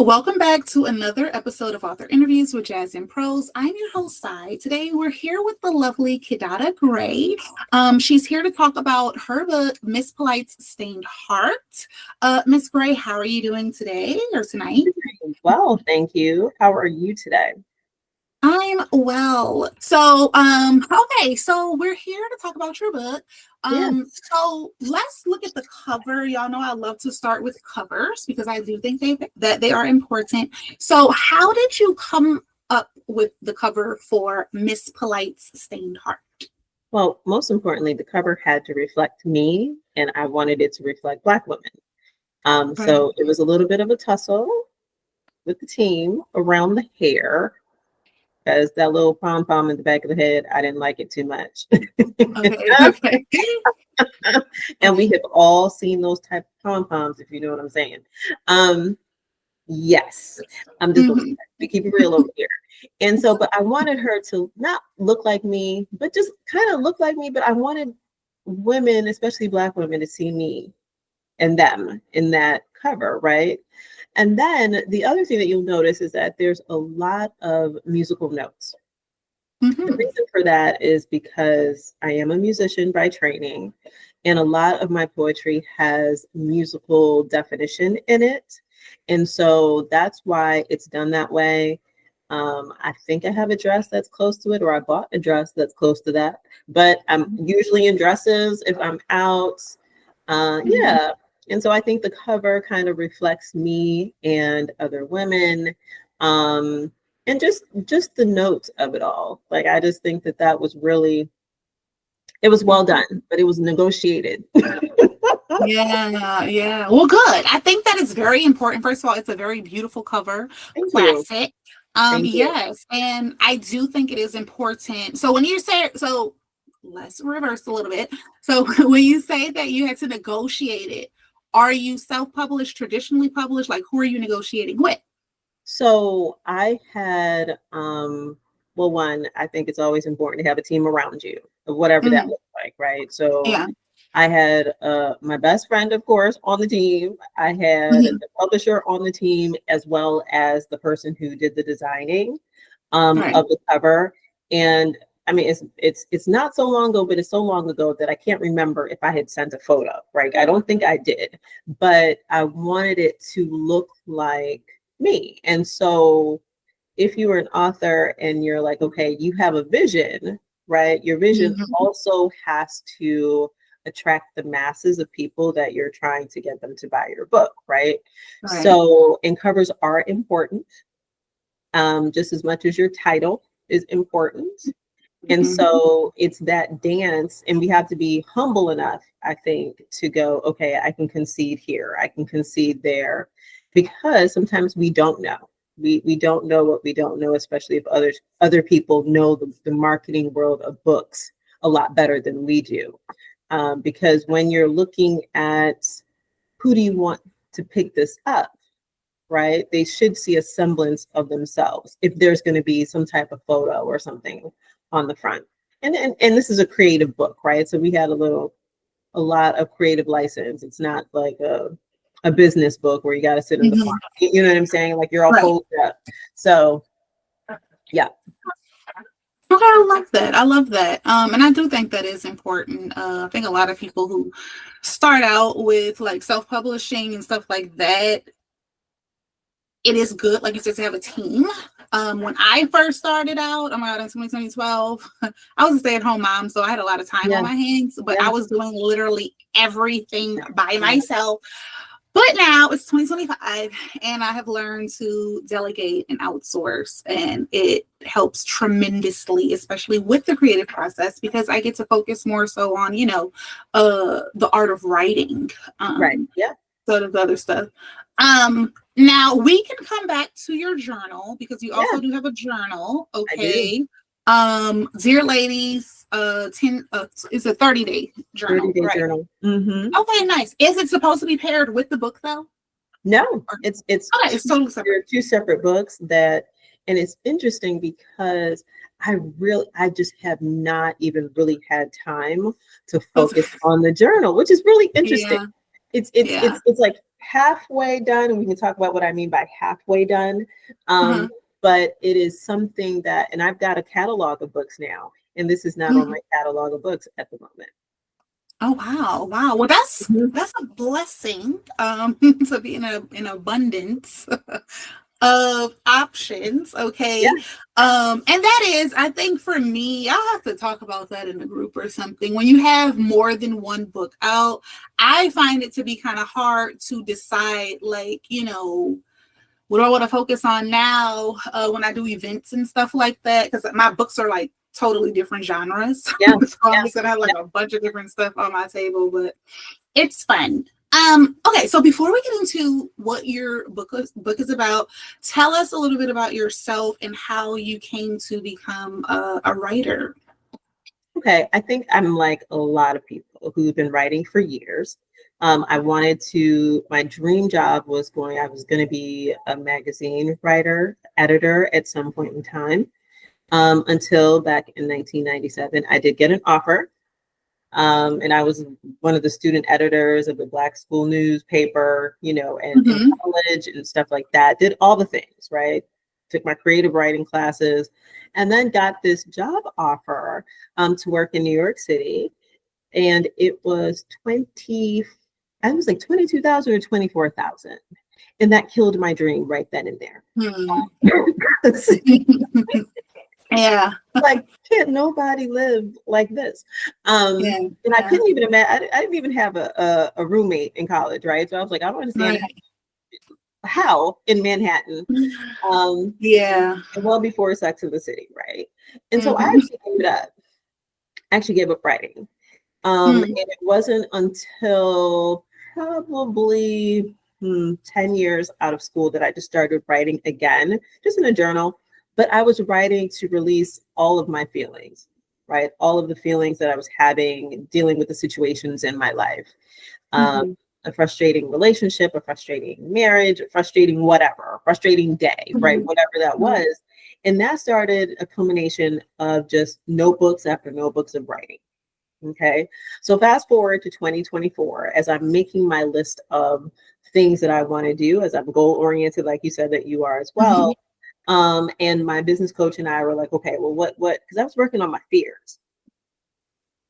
Welcome back to another episode of Author Interviews with Jazz and Prose. I'm your host, Sai. Today we're here with the lovely Kiddada Grey. She's here to talk about her book, Miss Polite's Stained Heart. Miss Grey, how are you doing today or tonight? Well, thank you. How are you today? I'm well. So, okay, so we're here to talk about your book. So let's look at the cover. Y'all know I love to start with covers because I do think that they are important. So how did you come up with the cover for Miss Polite's Stained Heart? Well, most importantly, the cover had to reflect me, and I wanted it to reflect Black women. So it was a little bit of a tussle with the team around the hair, because that little pom-pom in the back of the head, I didn't like it too much. Okay. And we have all seen those type of pom-poms, if you know what I'm saying. Yes, I'm just we keep it real over here. And so, but I wanted her to not look like me, but just kind of look like me. But I wanted women, especially Black women, to see me and them in that cover, right? And then the other thing that you'll notice is that there's a lot of musical notes. The reason for that is because I am a musician by training, and a lot of my poetry has musical definition in it. And so that's why it's done that way. I think I have a dress that's close to it, or I bought a dress that's close to that, but I'm usually in dresses if I'm out. Yeah. And so I think the cover kind of reflects me and other women, and just the notes of it all. Like, I just think that was really, it was well done, but it was negotiated. Yeah. Well, good. I think that is very important. First of all, it's a very beautiful cover. Thank Classic. You. Yes. And I do think it is important. So when you say, so let's reverse a little bit. So when you say that you had to negotiate it, are you self-published, traditionally published? Like, who are you negotiating with? So I had, well, one, I think it's always important to have a team around you of whatever that looks like, right? So I had my best friend, of course, on the team. I had the publisher on the team, as well as the person who did the designing of the cover. And I mean, it's not so long ago, but it's so long ago that I can't remember if I had sent a photo, right? I don't think I did, but I wanted it to look like me. And so if you were an author and you're like, okay, you have a vision, right? Your vision also has to attract the masses of people that you're trying to get them to buy your book, right? So, and covers are important, just as much as your title is important. And so it's that dance, and we have to be humble enough, I think, to go, okay, I can concede here, I can concede there, because sometimes we don't know. We don't know what we don't know, especially if other people know the marketing world of books a lot better than we do. Because when you're looking at who do you want to pick this up, right? They should see a semblance of themselves if there's going to be some type of photo or something on the front. And this is a creative book, right? So we had a lot of creative license. It's not like a business book where you got to sit in the front. You know what I'm saying? Like, you're all pulled up. So yeah. Okay, I love that. And I do think that is important. I think a lot of people who start out with like self-publishing and stuff like that, it is good, like you said, to have a team. When I first started out, oh my God, in 2012, I was a stay-at-home mom, so I had a lot of time on my hands, but I was doing literally everything by myself. But now it's 2025, and I have learned to delegate and outsource, and it helps tremendously, especially with the creative process, because I get to focus more so on, the art of writing. Sort of other stuff. Now we can come back to your journal, because you also do have a journal. Okay. Dear ladies, it's a 30-day journal. 30-day journal. Okay, nice. Is it supposed to be paired with the book though? No, it's totally separate. Two separate books and it's interesting because I just have not even really had time to focus on the journal, which is really interesting. It's like halfway done, and we can talk about what I mean by halfway done. But it is something that, and I've got a catalog of books now, and this is not on my catalog of books at the moment. Oh wow, wow. Well, that's a blessing to be in an abundance of options. Okay. Yeah. And that is, I think for me, I'll have to talk about that in a group or something. When you have more than one book out, I find it to be kind of hard to decide, like, you know, what do I want to focus on now when I do events and stuff like that? Because my books are like totally different genres. Yeah. So I'm just gonna have like a bunch of different stuff on my table, but it's fun. Okay, so before we get into what your book is about, tell us a little bit about yourself and how you came to become a writer. Okay, I think I'm like a lot of people who've been writing for years. I wanted to, my dream job was I was going to be a magazine writer, editor at some point in time. Until back in 1997, I did get an offer. And I was one of the student editors of the Black school newspaper, you know, and in college and stuff like that. Did all the things, right? Took my creative writing classes, and then got this job offer to work in New York City. And it was I was like 22,000 or 24,000. And that killed my dream right then and there. Yeah. Like, can't nobody live like this? And I couldn't even imagine, I didn't even have a roommate in college, right? So I was like, I don't understand how in Manhattan. Well before Sex in the City, right? And so I actually gave it up. I actually gave up writing. And it wasn't until probably 10 years out of school that I just started writing again, just in a journal. But I was writing to release all of my feelings, right? All of the feelings that I was having, dealing with the situations in my life. A frustrating relationship, a frustrating marriage, a frustrating whatever, a frustrating day, right? Whatever that was. And that started a culmination of just notebooks after notebooks of writing. Okay. So fast forward to 2024, as I'm making my list of things that I want to do, as I'm goal oriented, like you said that you are as well. And my business coach and I were like, okay, well, what, because I was working on my fears.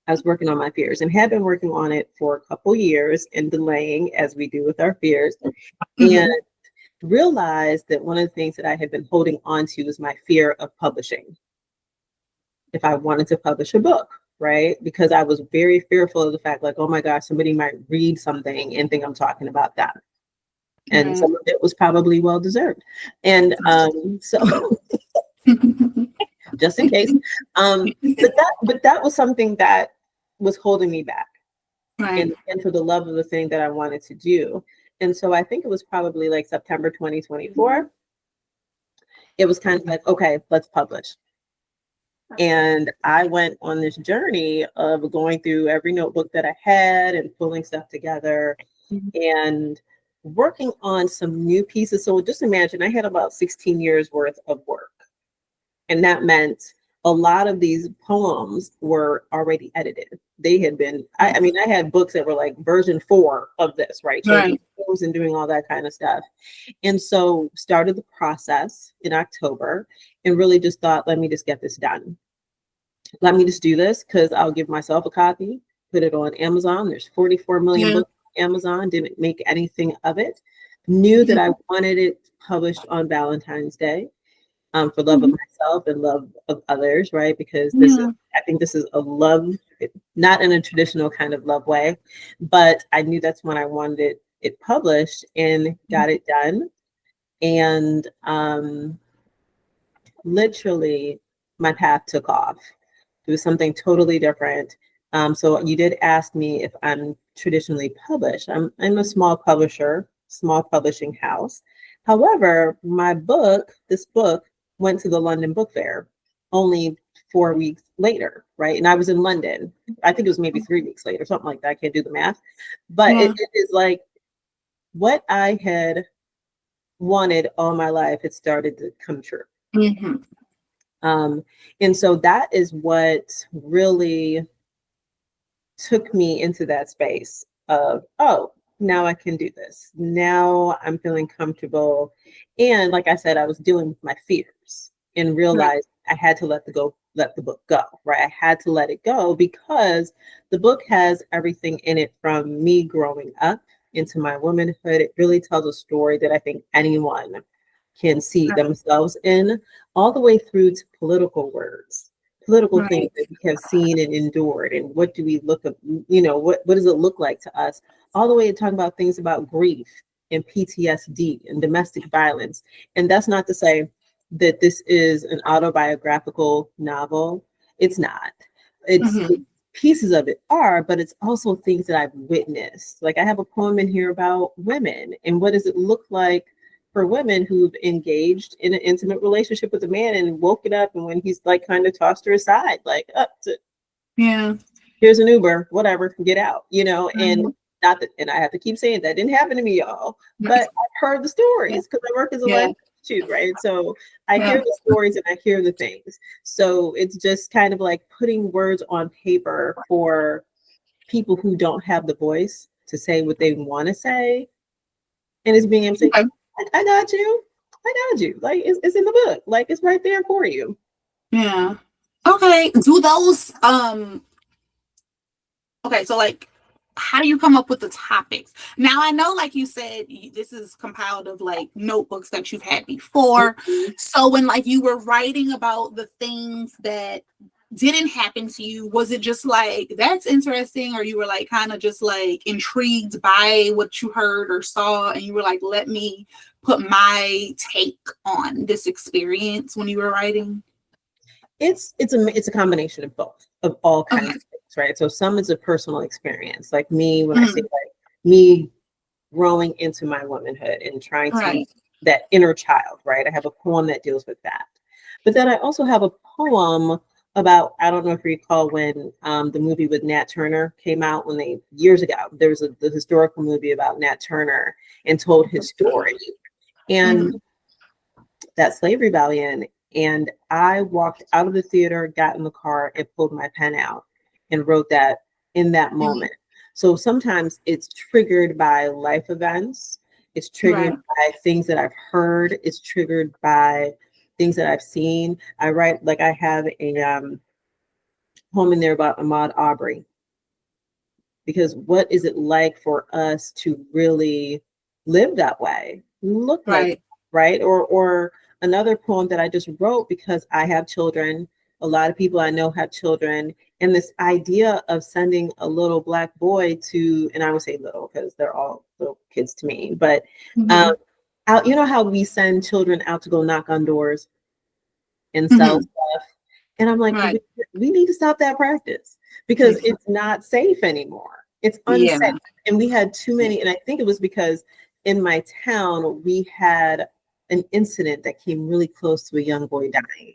I was working on my fears and had been working on it for a couple years and delaying, as we do with our fears, and realized that one of the things that I had been holding on to was my fear of publishing. If I wanted to publish a book, right? Because I was very fearful of the fact, like, oh my gosh, somebody might read something and think I'm talking about that. And some of it was probably well deserved. And so just in case. But that was something that was holding me back. And for the love of the thing that I wanted to do. And so I think it was probably like September 2024. It was kind of like, okay, let's publish. And I went on this journey of going through every notebook that I had and pulling stuff together and working on some new pieces. So just imagine I had about 16 years worth of work. And that meant a lot of these poems were already edited. They had been, I mean, I had books that were like version 4 of this, right? Changing poems and doing all that kind of stuff. And so started the process in October and really just thought, let me just get this done. Let me just do this because I'll give myself a copy, put it on Amazon. There's 44 million books on Amazon, didn't make anything of it. Knew that I wanted it published on Valentine's Day. For love of myself and love of others, right? Because I think this is a love, not in a traditional kind of love way, but I knew that's when I wanted it published and got it done. And literally my path took off. It was something totally different. So you did ask me if I'm traditionally published. I'm a small publisher, small publishing house. However, this book, went to the London Book Fair only 4 weeks later, right? And I was in London. I think it was maybe 3 weeks later, something like that. I can't do the math. But it is like what I had wanted all my life had started to come true. And so that is what really took me into that space of, oh, now I can do this. Now I'm feeling comfortable. And like I said, I was dealing with my fears and realized I had to let the book go, right? I had to let it go because the book has everything in it from me growing up into my womanhood. It really tells a story that I think anyone can see themselves in, all the way through to political words, political things that we have seen and endured, and what do we look at, what does it look like to us, all the way to talking about things about grief and PTSD and domestic violence. And that's not to say that this is an autobiographical novel. It's not. It's pieces of it are, but it's also things that I've witnessed. Like I have a poem in here about women and what does it look like for women who've engaged in an intimate relationship with a man and woken up, and when he's like kind of tossed her aside, like here's an Uber, whatever, get out, and not that, and I have to keep saying that didn't happen to me, y'all, but I've heard the stories because I work as a life coach, right? So I hear the stories and I hear the things. So it's just kind of like putting words on paper for people who don't have the voice to say what they want to say, and it's being able to say, I got you. Like it's in the book. Like it's right there for you. Yeah. Okay. Do those okay, so like how do you come up with the topics? Now I know, like you said, this is compiled of like notebooks that you've had before. So when like you were writing about the things that didn't happen to you, was it just like that's interesting, or you were like kind of just like intrigued by what you heard or saw and you were like, let me put my take on this experience when you were writing? It's a combination of both, of all kinds of things, right? So some is a personal experience, like me, when I say like me growing into my womanhood and trying to that inner child, right? I have a poem that deals with that. But then I also have a poem about, I don't know if you recall when the movie with Nat Turner came out years ago, there was the historical movie about Nat Turner and told his story and that slave rebellion. And I walked out of the theater, got in the car and pulled my pen out and wrote that in that moment. So sometimes it's triggered by life events. It's triggered by things that I've heard. It's triggered by things that I've seen. I write, like I have a poem in there about Ahmaud Arbery. Because what is it like for us to really live that way? Look like, right? Or another poem that I just wrote because I have children. A lot of people I know have children. And this idea of sending a little Black boy to, and I would say little because they're all little kids to me, but out, you know how we send children out to go knock on doors and sell stuff? And I'm like, we need to stop that practice because it's not safe anymore. It's unsafe. And we had too many, and I think it was because in my town, we had an incident that came really close to a young boy dying.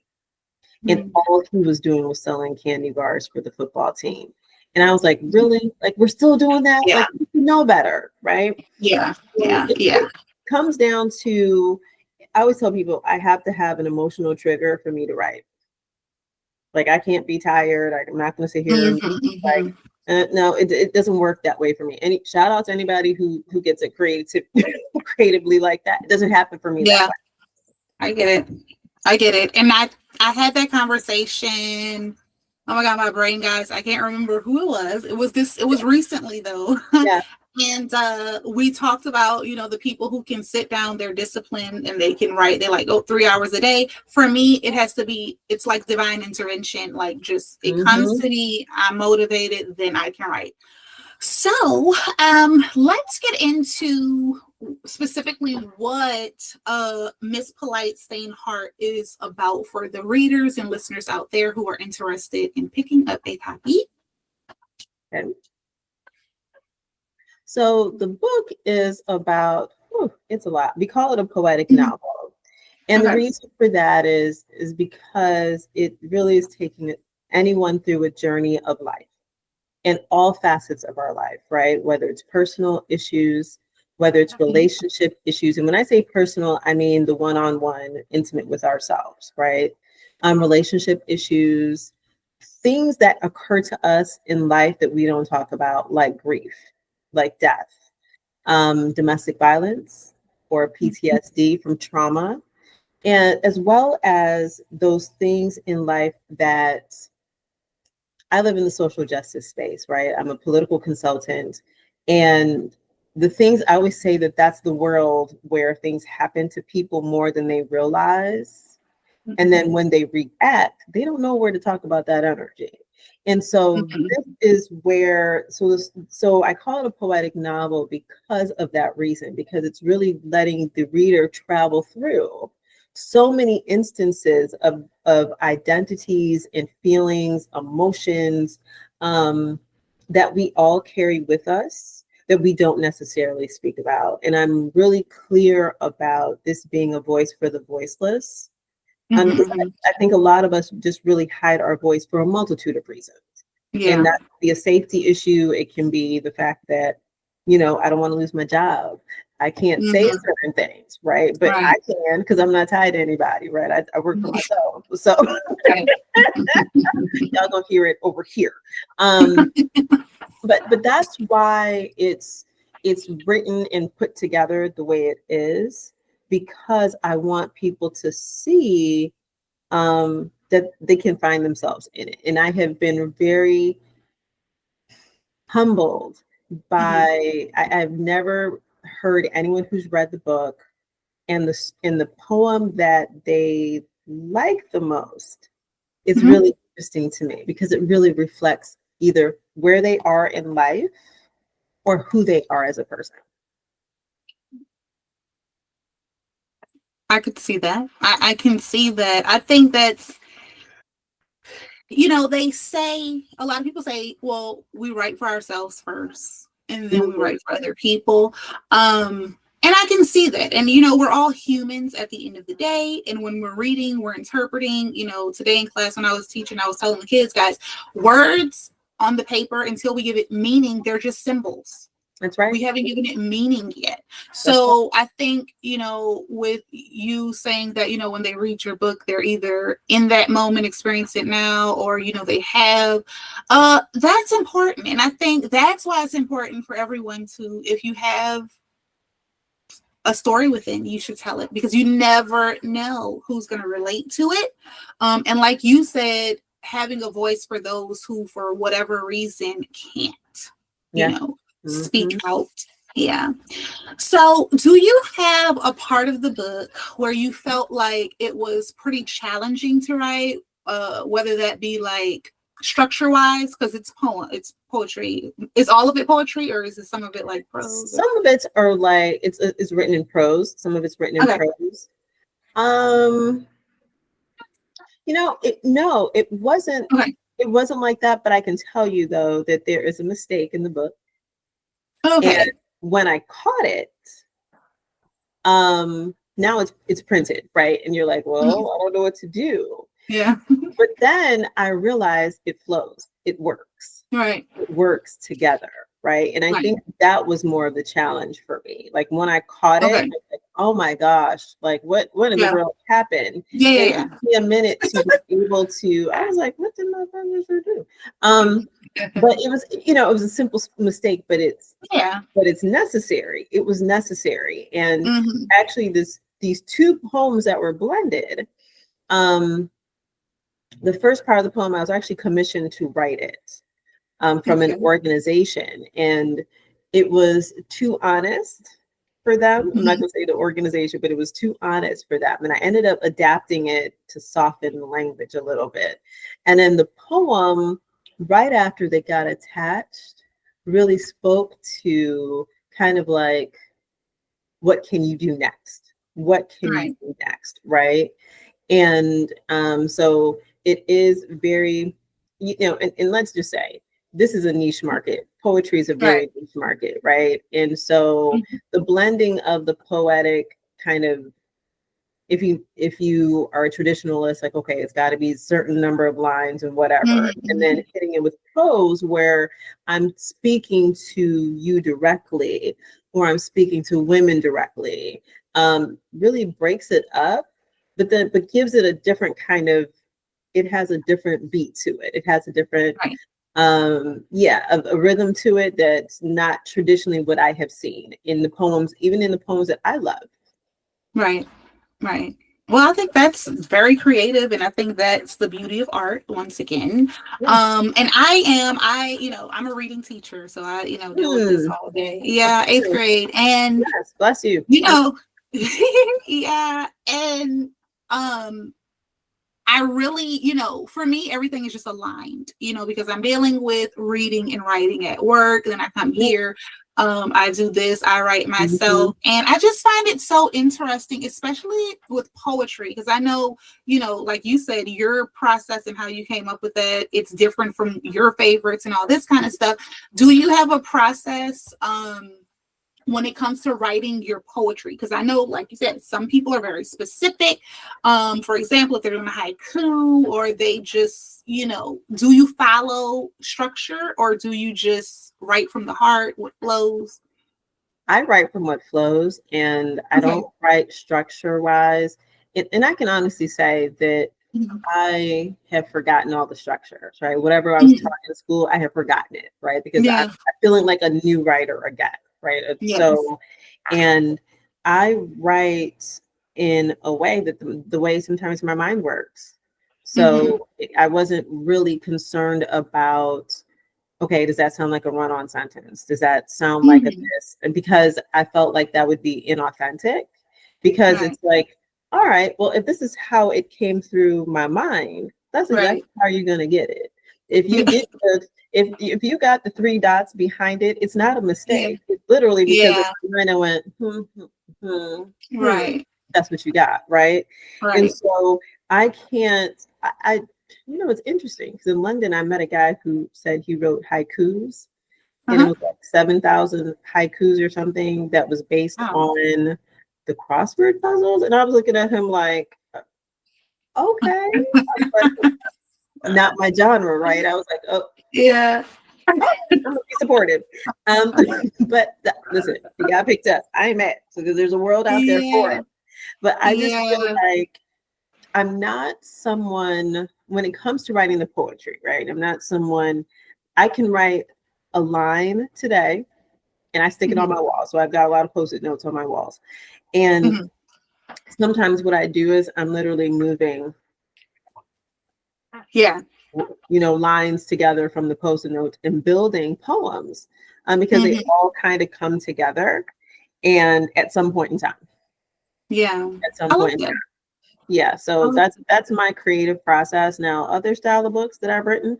And all he was doing was selling candy bars for the football team. And I was like, really? Like, we're still doing that? Like, you know better, right? It comes down to, I always tell people, I have to have an emotional trigger for me to write. Like, I can't be tired. I'm not going to sit here and no, it doesn't work that way for me. Any shout out to anybody who gets it creatively like that. It doesn't happen for me that way. I get it. And I had that conversation. Oh my God, my brain, guys. I can't remember who it was. It was recently though. And we talked about, the people who can sit down, they're disciplined and they can write. They like, 3 hours a day. For me, it's like divine intervention. Like just, it comes to me, I'm motivated, then I can write. So let's get into specifically what Miss Polite Stained Heart is about for the readers and listeners out there who are interested in picking up a copy. Okay. So the book is about, it's a lot. We call it a poetic novel. And the reason for that is because it really is taking anyone through a journey of life in all facets of our life, right? Whether it's personal issues, whether it's relationship issues. And when I say personal, I mean the one-on-one intimate with ourselves, right? Relationship issues, things that occur to us in life that we don't talk about, like grief, like death, domestic violence or PTSD from trauma, and as well as those things in life that I live in the social justice space, right? I'm a political consultant, and the things I always say that that's the world where things happen to people more than they realize. And then when they react, they don't know where to talk about that energy. And so this is where, so I call it a poetic novel because of that reason, because it's really letting the reader travel through so many instances of identities and feelings, emotions, that we all carry with us that we don't necessarily speak about. And I'm really clear about this being a voice for the voiceless. Because I think a lot of us just really hide our voice for a multitude of reasons. Yeah. And that can be a safety issue. It can be the fact that, you know, I don't want to lose my job. I can't say certain things, right? But I can because I'm not tied to anybody, right? I work for myself. So y'all gonna hear it over here. But that's why it's written and put together the way it is, because I want people to see that they can find themselves in it. And I have been very humbled by, I've never heard anyone who's read the book and the poem that they like the most is really interesting to me, because it really reflects either where they are in life or who they are as a person. I could see that. I can see that. I think that's, you know, they say, a lot of people say, well, we write for ourselves first and then we write for other people. And I can see that. And, you know, we're all humans at the end of the day. And when we're reading, we're interpreting. You know, today in class, when I was teaching, I was telling the kids, guys, words on the paper, until we give it meaning, they're just symbols. That's right. We haven't given it meaning yet. So I think, you know, with you saying that, you know, when they read your book, they're either in that moment, experience it now, or, you know, they have, that's important. And I think that's why it's important for everyone to, if you have a story within, you should tell it, because you never know who's going to relate to it. And like you said, having a voice for those who, for whatever reason, can't, you know, speak out. Yeah. So do you have a part of the book where you felt like it was pretty challenging to write, whether that be like structure wise, because it's poetry. Is all of it poetry, or is it some of it like prose? Some of it's are like it's written in prose. Some of it's written in prose. You know, it wasn't. It wasn't like that. But I can tell you though that there is a mistake in the book. And when I caught it, now it's printed, right? And you're like, well, I don't know what to do. Yeah. But then I realized it flows. It works. Right. It works together. Right. And I think that was more of the challenge for me. Like when I caught it, I was like, oh my gosh, like what in the world happened? It took me a minute to be able to, I was like, what did my publisher do? But it was, you know, it was a simple mistake, but it's necessary. It was necessary. And actually these two poems that were blended, the first part of the poem, I was actually commissioned to write it. From an organization, and it was too honest for them. I'm not going to say the organization, but it was too honest for them. And I ended up adapting it to soften the language a little bit. And then the poem, right after they got attached, really spoke to kind of like, what can you do next? What can you do next? Right. And so it is very, you know, and let's just say, this is a niche market. Poetry is a very niche market, right? And so the blending of the poetic kind of, if you are a traditionalist, like, okay, it's got to be a certain number of lines and whatever, and then hitting it with prose where I'm speaking to you directly, or I'm speaking to women directly, really breaks it up, but gives it a different kind of, it has a different beat to it. It has a different Yeah, a rhythm to it that's not traditionally what I have seen in the poems, even in the poems that I love. Right. Right. Well, I think that's very creative, and I think that's the beauty of art once again. Yeah. And I'm a reading teacher, so I, deal with this all day. Yeah, eighth Okay. grade. And Yes, bless you. yeah, and I really, for me, everything is just aligned, because I'm dealing with reading and writing at work. Then I come here, I do this, I write myself. And I just find it so interesting, especially with poetry, because I know, like you said, your process and how you came up with that, it's different from your favorites and all this kind of stuff. Do you have a process when it comes to writing your poetry? Because I know, like you said, some people are very specific. For example, if they're doing a haiku, or they just, do you follow structure, or do you just write from the heart, what flows? I write from what flows, and I don't write structure wise. And I can honestly say that I have forgotten all the structures, right? Whatever I was taught in school, I have forgotten it, right? Because I'm feeling like a new writer again, right? So, and I write in a way that the way sometimes my mind works. So I wasn't really concerned about, okay, does that sound like a run-on sentence? Does that sound like a this? And because I felt like that would be inauthentic, because it's like, all right, well, if this is how it came through my mind, that's exactly how you're gonna get it. If you get if you got the 3 dots behind it, it's not a mistake. It's literally because the mind I went, right. That's what you got, right? And so I can't. It's interesting because in London, I met a guy who said he wrote haikus, and it was like 7,000 haikus or something that was based on the crossword puzzles. And I was looking at him like, okay, not my genre, right? I was like, oh, yeah. I'm gonna be supportive. But listen, you got picked up. I ain't mad. So there's a world out there for it. But I just feel like I'm not someone, when it comes to writing the poetry, right? I'm not someone, I can write a line today and I stick it on my wall. So I've got a lot of Post-it notes on my walls. And sometimes what I do is I'm literally moving lines together from the Post-it note and building poems, because they all kind of come together and at some point in time. At some point in time. Yeah, so that's my creative process. Now, other style of books that I've written.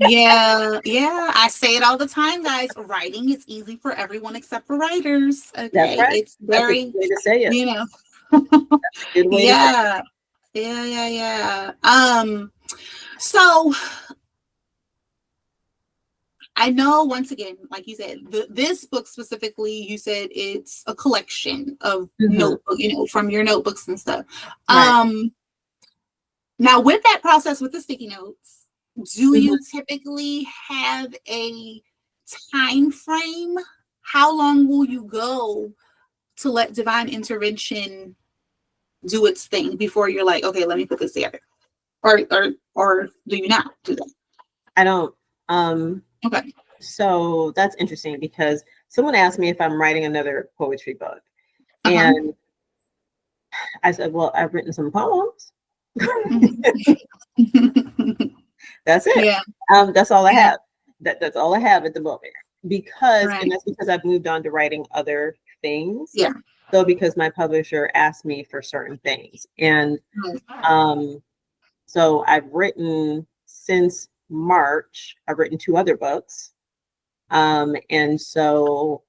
Yeah. I say it all the time, guys. Writing is easy for everyone except for writers. Okay, that's right. It's very, that's a good way to say it. That's a good way to say it. Yeah. So I know, once again, like you said, this book specifically, you said it's a collection of notebook, from your notebooks and stuff. Right. Now, with that process, with the sticky notes, do you typically have a time frame? How long will you go to let divine intervention do its thing before you're like, okay, let me put this together? Or do you not do that? I don't. Okay. So that's interesting because someone asked me if I'm writing another poetry book. And I said, well, I've written some poems. That's it. Yeah. That's all I have. That's all I have at the moment. Because, and that's because I've moved on to writing other things. Yeah. So because my publisher asked me for certain things. And so I've written since March, I've written 2 other books. And so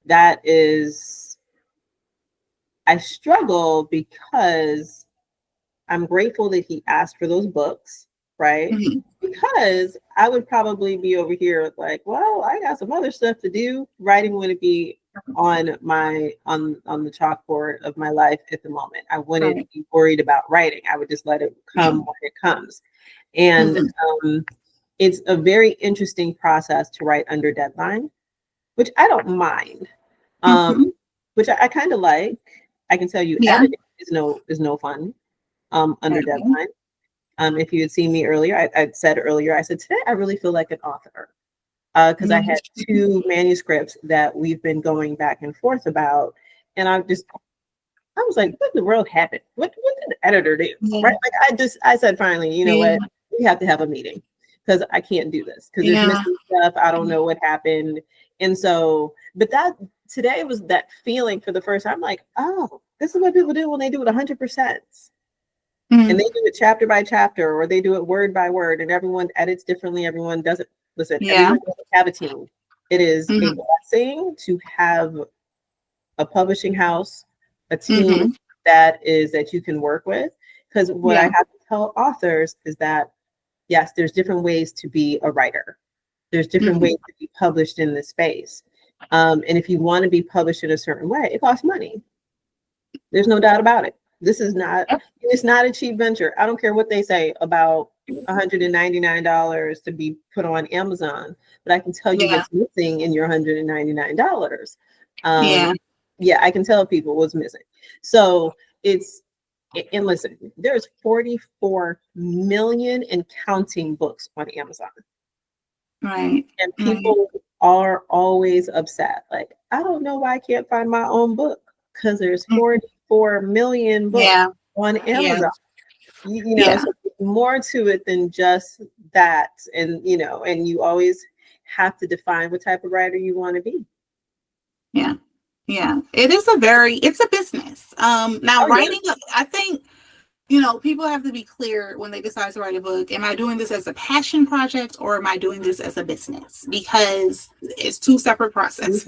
that is, I struggle because I'm grateful that he asked for those books, right? Because I would probably be over here like, well, I got some other stuff to do. Writing wouldn't be on the chalkboard of my life at the moment. I wouldn't be worried about writing. I would just let it come when it comes. And it's a very interesting process to write under deadline, which I don't mind, which I kind of like. I can tell you, editing is no fun under deadline. If you had seen me earlier, I said earlier, I said, today I really feel like an author. Because I had 2 manuscripts that we've been going back and forth about. And I was like, what in the world happened? What did the editor do? Right? Like I said, finally, you know what? We have to have a meeting because I can't do this because there's missing stuff. I don't know what happened. And so, but today was that feeling for the first time, like, oh, this is what people do when they do it 100%. And they do it chapter by chapter, or they do it word by word, and everyone edits differently. Everyone doesn't listen. Everyone doesn't have a team. It is a blessing to have a publishing house, a team that you can work with. Because what I have to tell authors is that, yes, there's different ways to be a writer. There's different ways to be published in this space. And if you want to be published in a certain way, it costs money. There's no doubt about it. This is not, it's not a cheap venture. I don't care what they say about $199 to be put on Amazon, but I can tell you what's missing in your $199. Yeah, I can tell people what's missing. So and listen, there's 44 million and counting books on Amazon. Right. And people are always upset. Like, I don't know why I can't find my own book, because there's 44 million books on Amazon. You know, so there's more to it than just that. And, you know, and you always have to define what type of writer you want to be. Yeah. Yeah. It's a business. Now writing, I think, you know, people have to be clear when they decide to write a book. Am I doing this as a passion project, or am I doing this as a business? Because it's 2 separate processes.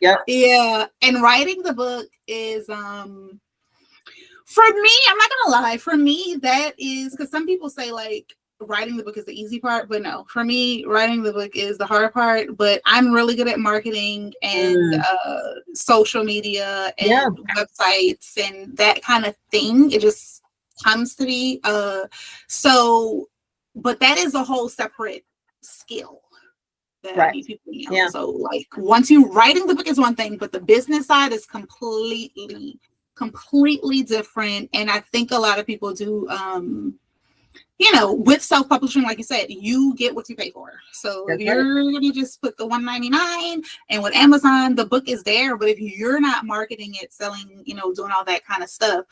Yeah. And writing the book is, for me, I'm not gonna lie, for me, that is, because some people say like writing the book is the easy part, but no, for me, writing the book is the hard part. But I'm really good at marketing and social media and websites and that kind of thing. It just comes to me. But that is a whole separate skill that I need people to know. So like, once you writing the book is one thing, but the business side is completely different. And I think a lot of people do, you know, with self-publishing, like you said, you get what you pay for. So if you're gonna just put the $199, and with Amazon, the book is there, but if you're not marketing it, selling, you know, doing all that kind of stuff,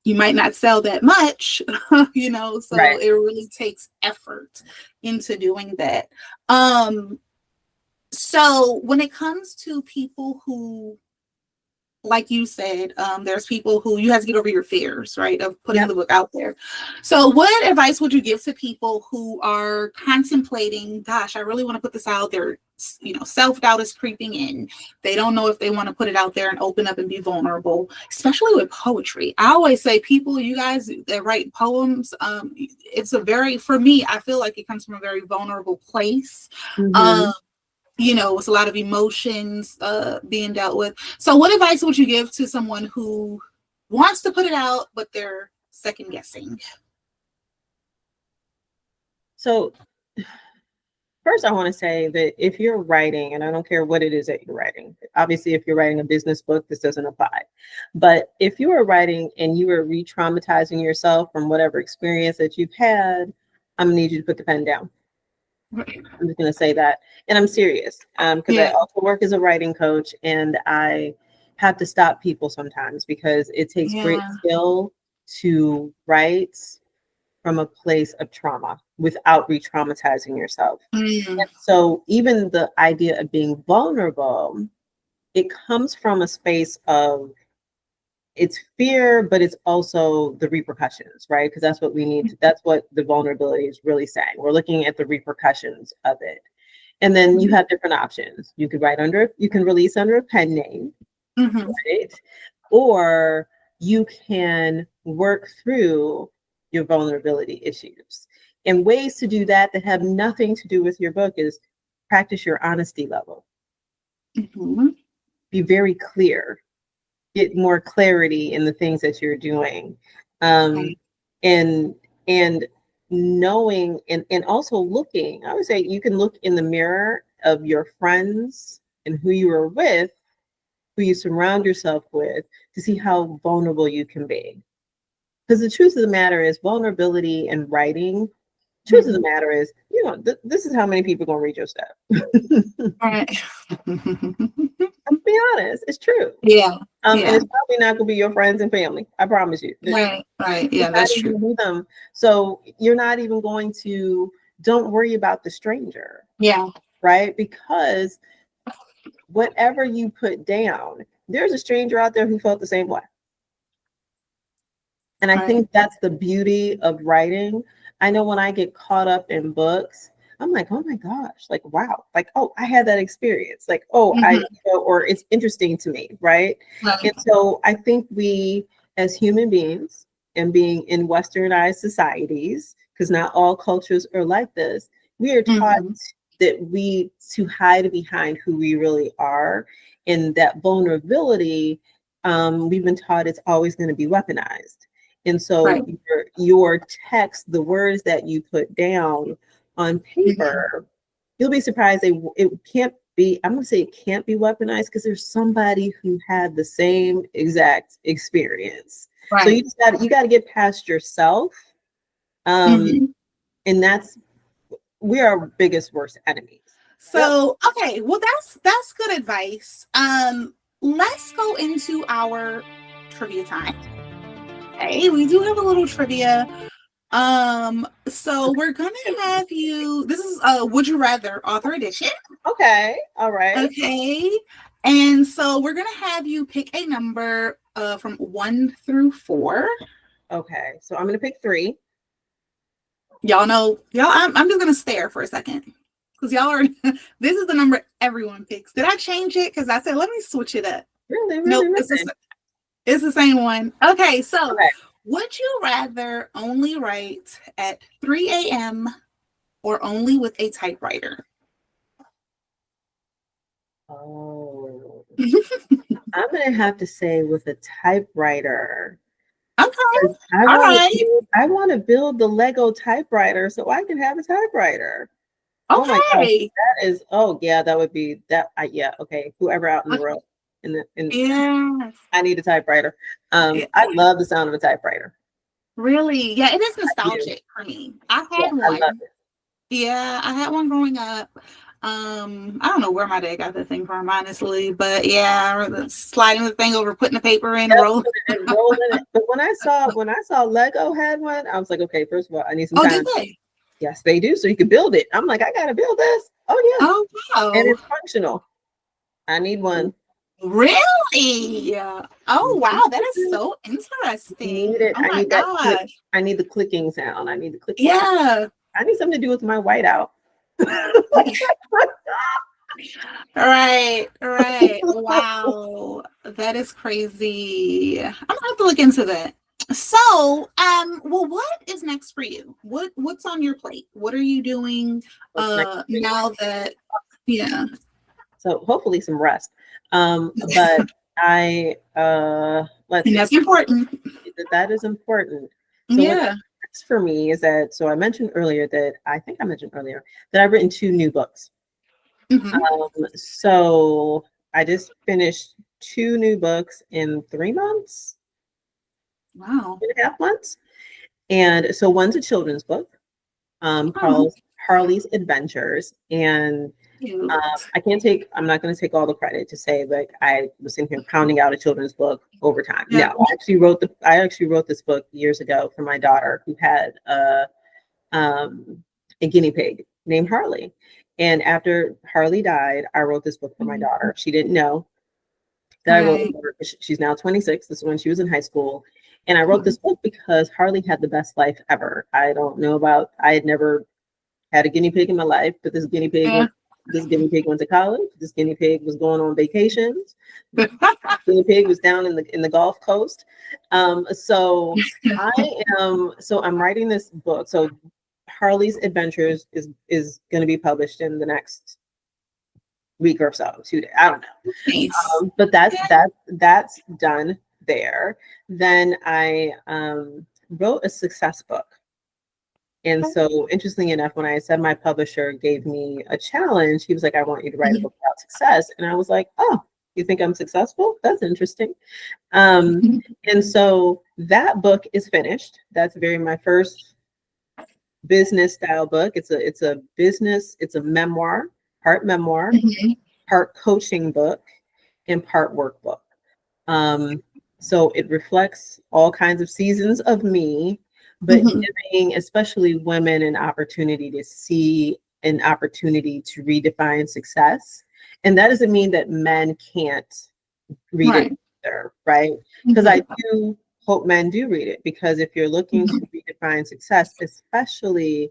you might not sell that much, you know, so it really takes effort into doing that. So when it comes to people who, like you said, there's people who you have to get over your fears, right, of putting the book out there. So what advice would you give to people who are contemplating, gosh, I really want to put this out there, you know, self-doubt is creeping in. They don't know if they want to put it out there and open up and be vulnerable, especially with poetry. I always say, people, you guys that write poems, it's for me, I feel like it comes from a very vulnerable place. You know, it's a lot of emotions being dealt with. So what advice would you give to someone who wants to put it out, but they're second guessing? So first, I want to say that if you're writing, and I don't care what it is that you're writing, obviously, if you're writing a business book, this doesn't apply. But if you are writing and you are re-traumatizing yourself from whatever experience that you've had, I'm going to need you to put the pen down. I'm just going to say that. And I'm serious, because I also work as a writing coach, and I have to stop people sometimes because it takes great skill to write from a place of trauma without re-traumatizing yourself. And so even the idea of being vulnerable, it comes from a space of, it's fear, but it's also the repercussions, right? Because that's what we need. That's what the vulnerability is really saying. We're looking at the repercussions of it. And then you have different options. You can release under a pen name, right? Or you can work through your vulnerability issues. And ways to do that have nothing to do with your book is practice your honesty level. Be very clear. Get more clarity in the things that you're doing, and knowing, and also looking. I would say you can look in the mirror of your friends and who you are with, who you surround yourself with, to see how vulnerable you can be. because the truth of the matter is vulnerability in writing. Truth of the matter is, this is how many people are going to read your stuff. Right. Let's be honest. It's true. Yeah. And it's probably not going to be your friends and family. I promise you. Right. Yeah, that's true. Them. So you're not even going to, don't worry about the stranger. Yeah. Right? Because whatever you put down, there's a stranger out there who felt the same way. And I think that's the beauty of writing. I know when I get caught up in books, I'm like, oh my gosh, like, wow, like, oh, I had that experience. Like, oh, or it's interesting to me, right? And so I think we, as human beings, and being in westernized societies, because not all cultures are like this, we are taught that we to hide behind who we really are, and that vulnerability, we've been taught it's always going to be weaponized. And so your text, the words that you put down on paper, you'll be surprised it can't be, I'm gonna say it can't be weaponized, because there's somebody who had the same exact experience. So you got to get past yourself. And that's, we're our biggest worst enemies. So okay, well that's good advice. Let's go into our trivia time. Okay, we do have a little trivia. So we're gonna have you, this is a Would You Rather author edition. Okay, all right. Okay. And so we're gonna have you pick a number from 1 through 4. Okay, so I'm gonna pick 3. Y'all know, I'm just gonna stare for a second. Because y'all are this is the number everyone picks. Did I change it? Because I said let me switch it up. Really? Nope, it's the same one. Okay, so would you rather only write at 3 a.m. or only with a typewriter? Oh, I'm going to have to say with a typewriter. Okay. I want to build the Lego typewriter so I can have a typewriter. Okay. Oh my gosh, that is, that would be that. Okay. Whoever out in the road. I need a typewriter. I love the sound of a typewriter. Really? Yeah, it is nostalgic for me. I had one. I love it. Yeah, I had one growing up. I don't know where my dad got that thing from, honestly, but yeah, sliding the thing over, putting the paper in, rolling it. But when I saw Lego had one, I was like, okay, first of all, I need some time. Did they? Yes, they do. So you can build it. I'm like, I gotta build this. Oh yeah. Oh wow. And it's functional. I need one. Really? Oh wow, that is so interesting. Oh my gosh. I need the clicking sound. I need the clicking. Yeah. I need something to do with my whiteout. Right. Wow, that is crazy. I'm gonna have to look into that. So, well, what is next for you? What's on your plate? What are you doing now that? Yeah. So hopefully some rest. But I that's important. That is important. So yeah. For me is that, so I mentioned earlier that I've written 2 new books. So I just finished 2 new books in 3 months. Wow. 2.5 months. And so one's a children's book called Harley's Adventures. And I'm not going to take all the credit to say like I was in here pounding out a children's book over time. Yeah. No, I actually wrote this book years ago for my daughter who had a guinea pig named Harley. And after Harley died, I wrote this book for my daughter. She didn't know that I wrote her. She's now 26. This is when she was in high school. And I wrote this book because Harley had the best life ever. I had never had a guinea pig in my life, but this guinea pig went to college. This guinea pig was going on vacations. Guinea pig was down in the Gulf Coast. So I'm writing this book. So Harley's Adventures is going to be published in the next week or so, 2 days. I don't know. Nice. But that's done there. Then I wrote a success book. And so, interestingly enough, when I said my publisher gave me a challenge, he was like, I want you to write a book about success. And I was like, oh, You think I'm successful? That's interesting. And so that book is finished. That's my first business style book. It's a memoir, Mhm. part coaching book, and part workbook. So it reflects all kinds of seasons of me, but Mhm. giving especially women an opportunity to see an opportunity to redefine success. And that doesn't mean that men can't read it Right. either, right? Because I Mhm. do hope men do read it, because if you're looking to Mhm. redefine success, especially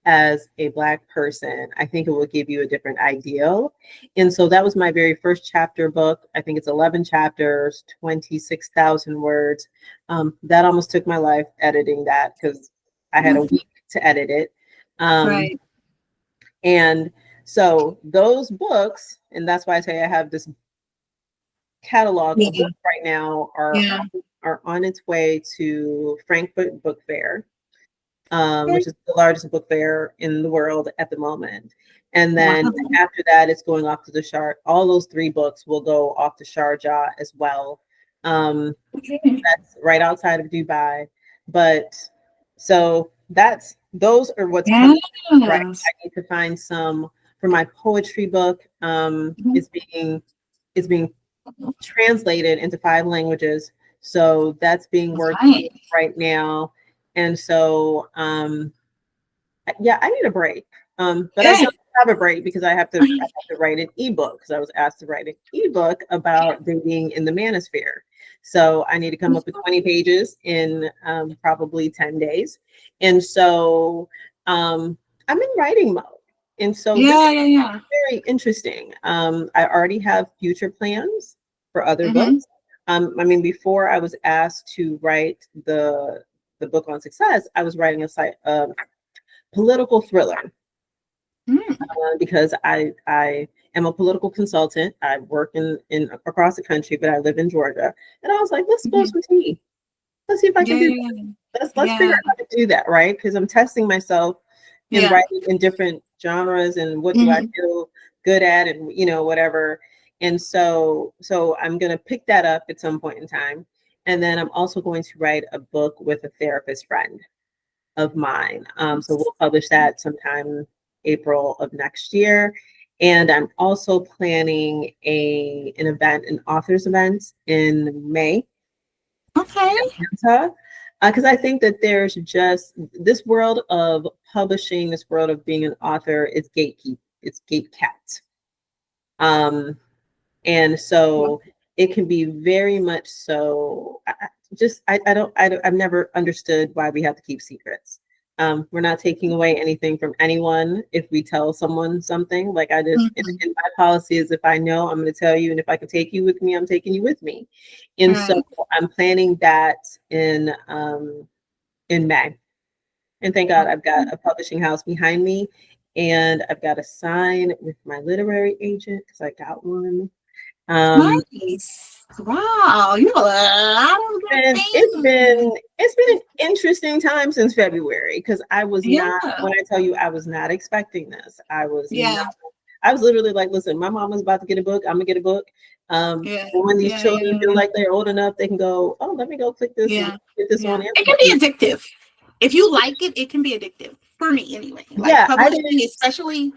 as a Black person, I think it will give you a different ideal. And so that was my very first chapter book. I think it's 11 chapters, 26,000 words. That almost took my life editing that, because I had a week to edit it. Right. And so those books, and that's why I tell you I have this catalog of Yeah. books right now, Yeah. are on its way to Frankfurt Book Fair, Okay. which is the largest book fair in the world at the moment. And Wow. then after that, it's going off to the all those 3 books will go off to Sharjah as well. Okay. That's right outside of Dubai. But so those are what's coming, right? Yes. I need to find some for my poetry book. Mhm. It's being translated into 5 languages. So that's being That's worked right. right now. And so, yeah, I need a break. But I Yeah. don't have a break because I have to write an ebook, because I was asked to write an ebook about dating in the manosphere. So I need to come up with 20 pages in probably 10 days. And so I'm in writing mode. And so this Yeah. Yeah. Yeah. very interesting. I already have future plans for other Mhm. books. I mean, before I was asked to write the book on success, I was writing a political thriller, Mm. because I am a political consultant. I work in across the country, but I live in Georgia, and I was like, let's spill Mhm. some tea. Let's see if I can Yeah. do Yeah. that. Let's figure Yeah. out how to do that, right? Because I'm testing myself in Yeah. writing in different genres, and what do I Mhm. feel good at, and whatever. And so I'm going to pick that up at some point in time. And then I'm also going to write a book with a therapist friend of mine. So we'll publish that sometime April of next year. And I'm also planning an author's event in May, Okay. Atlanta, because I think that there's just this world of publishing, this world of being an author, it's gate kept. And so it can be very much so. I've never understood why we have to keep secrets. We're not taking away anything from anyone if we tell someone something. Like Mhm. in my policy is, if I know, I'm going to tell you, and if I can take you with me, I'm taking you with me. And so Right. I'm planning that in May. And thank God I've got a publishing house behind me, and I've got a sign with my literary agent, because I got one. Um, Nice. Wow. You know a lot of good and things. it's been an interesting time since February, because I was Yeah. not, when I tell you I was not expecting this, Yeah. I was literally like, listen, my mom was about to get a book, I'm gonna get a book. Yeah. When these Yeah. Yeah. children feel Yeah. like they're old enough, they can go, oh, let me go click this and Yeah. get this on Yeah. It can be Amazon. addictive. If you like it, it can be addictive for me anyway. Like Yeah, I publishing, didn't. especially,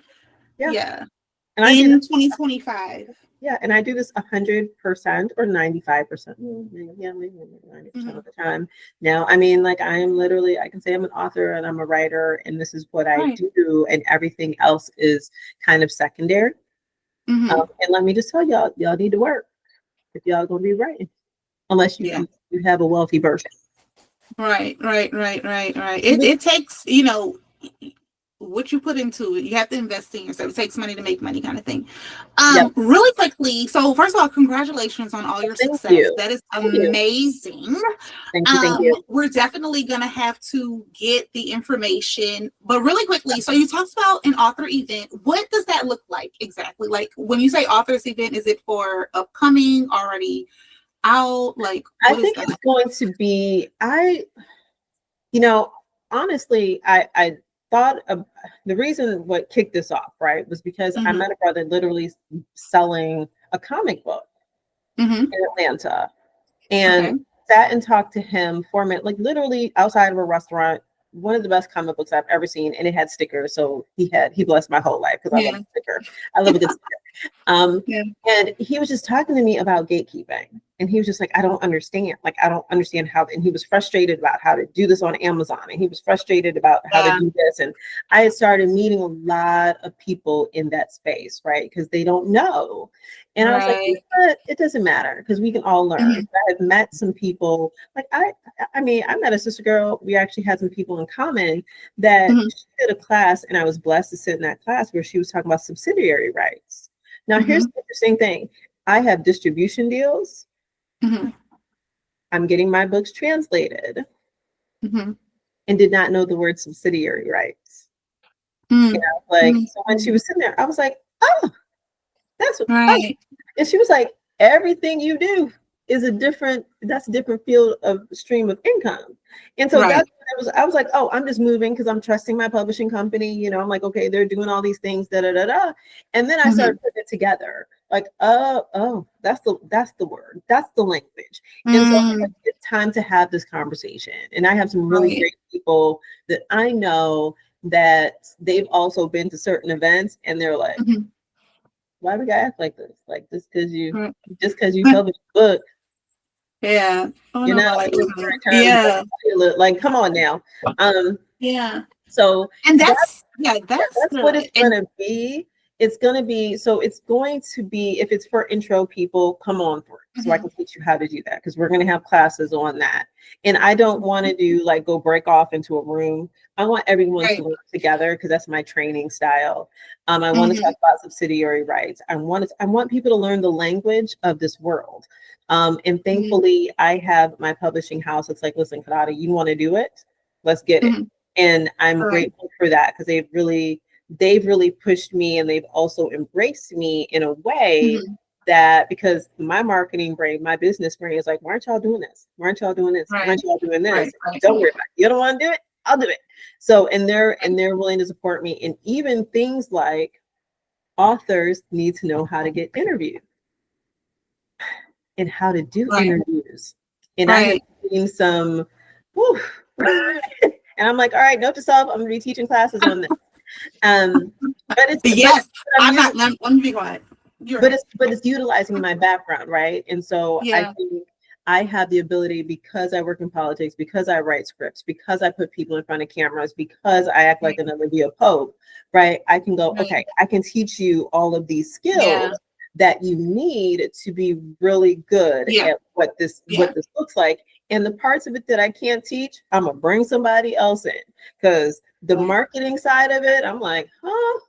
Yeah, yeah, and I do in this. 2025. Yeah, and I do this 100% or 95%. Yeah, maybe 90% Mhm. of the time. Now, I mean, like, I am literally, I can say I'm an author and I'm a writer, and this is what I Right. do, and everything else is kind of secondary. Hmm. And let me just tell y'all need to work if y'all gonna be writing, unless Yeah. you have a wealthy person. Right. Right. Right. Right. Right. It takes, what you put into it. You have to invest in yourself. It takes money to make money, kind of thing. Yep. Really quickly. So first of all, congratulations on all your Thank success. you. That is Thank you. amazing. Thank you. Thank you. We're definitely gonna have to get the information, but really quickly. So you talked about an author event. What does that look like exactly? Like when you say author's event, is it for upcoming, already out? Like I what is think that? it's going to be, you know, honestly, I thought of the reason what kicked this off, right, was because I Mm-hmm. met a brother literally selling a comic book. in Atlanta, and sat and talked to him for a minute, like literally outside of a restaurant. One of the best comic books I've ever seen, and it had stickers. So he blessed my whole life because I love a sticker. I love a good sticker. And he was just talking to me about gatekeeping, and he was just like, I don't understand how. And he was frustrated about how to do this on Amazon, and he was frustrated about how to do this. And I had started meeting a lot of people in that space, right? Because they don't know. And I was like, you know what? It doesn't matter because we can all learn. I have met some people, like I met a sister girl. We actually had some people in common that she did a class, and I was blessed to sit in that class where she was talking about subsidiary rights. Now, here's the interesting thing. I have distribution deals. I'm getting my books translated and did not know the word subsidiary rights. You know, like, so when she was sitting there, I was like, oh, that's what, right. And she was like, everything you do is a different field of stream of income. And so that's what I was like, oh, I'm just moving because I'm trusting my publishing company. You know, I'm like, okay, they're doing all these things, da da da da. And then I started putting it together. Like, oh, that's the word. That's the language. And so like, it's time to have this conversation. And I have some really great people that I know that they've also been to certain events, and they're like, why we gotta act like this? Like just because you publish a book. Yeah. Oh, you're not like like, come on now. So and that's what it's gonna be. It's gonna be if it's for intro people, come on for it. So I can teach you how to do that, because we're gonna have classes on that. And I don't want to do like go break off into a room. I want everyone to work together, because that's my training style. I want to talk about subsidiary rights. I want people to learn the language of this world. And thankfully, I have my publishing house. It's like, listen, Kiddada, you want to do it? Let's get it. And I'm grateful for that, because they've really pushed me, and they've also embraced me in a way that, because my marketing brain, my business brain is like, why aren't y'all doing this? Why aren't y'all doing this? Why aren't y'all doing this? Don't worry about it. You don't want to do it? I'll do it. So, and they're willing to support me. And even things like authors need to know how to get interviewed and how to do interviews. And I have seen some, and I'm like, all right, note to self, I'm gonna be teaching classes on this. But it's let me be quiet. But it's utilizing my background, right? And so I think I have the ability, because I work in politics, because I write scripts, because I put people in front of cameras, because I act like an Olivia Pope, right? I can go, okay, I can teach you all of these skills that you need to be really good at what this looks like. And the parts of it that I can't teach, I'm gonna bring somebody else in, because the marketing side of it, I'm like, huh?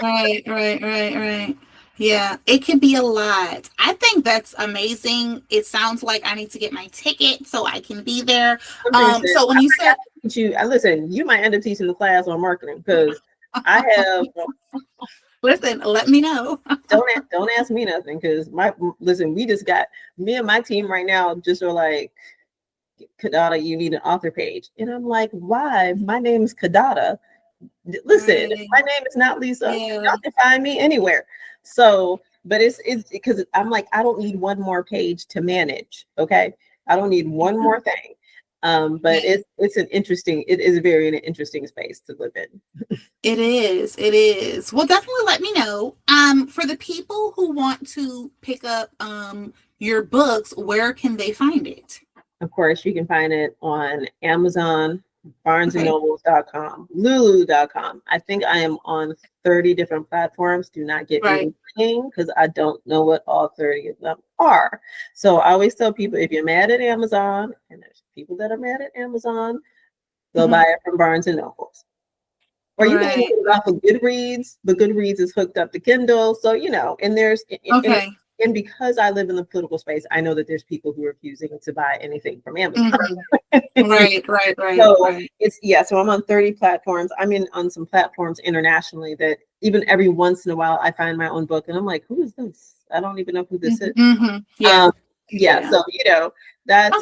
Right. Yeah, it could be a lot. I think that's amazing. It sounds like I need to get my ticket so I can be there. So when you said listen, you might end up teaching the class on marketing, because I have. Listen, let me know. don't ask me nothing, because we just got, me and my team right now just are like, Kiddada, you need an author page. And I'm like, why? My name is Kiddada. Listen, my name is not Lisa. Y'all can find me anywhere. So, but it's because I'm like, I don't need one more page to manage. Okay. I don't need one more thing. But it is very an interesting space to live in. It is. Well, definitely let me know. For the people who want to pick up your books, where can they find it? Of course, you can find it on Amazon, barnesandnobles.com, lulu.com. I think I am on 30 different platforms. Do not get me because I don't know what all 30 of them are. So I always tell people, if you're mad at Amazon, and there's people that are mad at Amazon, go buy it from Barnes and Nobles. Or you can get it off of Goodreads, but Goodreads is hooked up to Kindle. So, and there's and because I live in the political space, I know that there's people who are refusing to buy anything from Amazon. Right. So so I'm on 30 platforms. I'm on some platforms internationally that even every once in a while I find my own book and I'm like, who is this? I don't even know who this is. So that's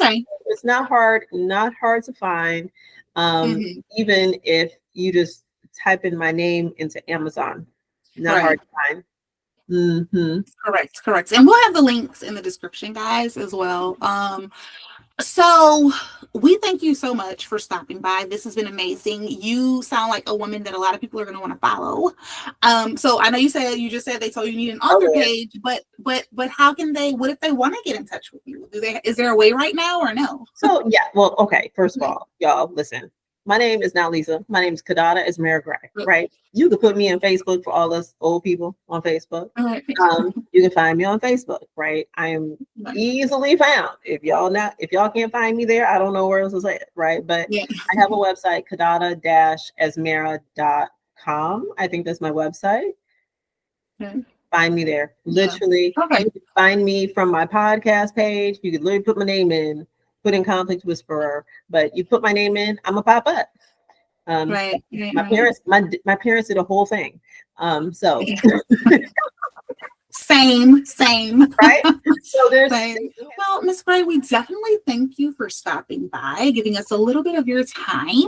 it's not hard to find. Even if you just type in my name into Amazon, not hard to find. Mm-hmm. Correct. And we'll have the links in the description, guys, as well. So we thank you so much for stopping by. This has been amazing. You sound like a woman that a lot of people are going to want to follow. So I know you just said they told you need an author page, but how can they, what if they want to get in touch with you? Is there a way right now or no? So yeah, well, okay. First of all, y'all listen. My name is not Lisa. My name is Kiddada Asmara Grey, right? You can put me in Facebook for all us old people on Facebook. You can find me on Facebook, right? I am easily found. If y'all can't find me there, I don't know where else to say it, right? But I have a website, kiddada-asmara.com. I think that's my website. Find me there. Literally, you can find me from my podcast page. You can literally put my name in. Put in Conflict Whisperer, but you put my name in, I'm gonna pop up. My parents did a whole thing. So same, right? So there's well, Ms. Grey, we definitely thank you for stopping by, giving us a little bit of your time,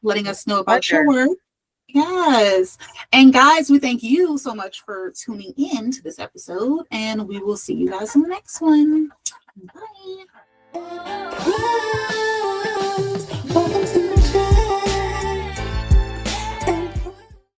letting us know about your work. Yes. And guys, we thank you so much for tuning in to this episode, and we will see you guys in the next one. Bye.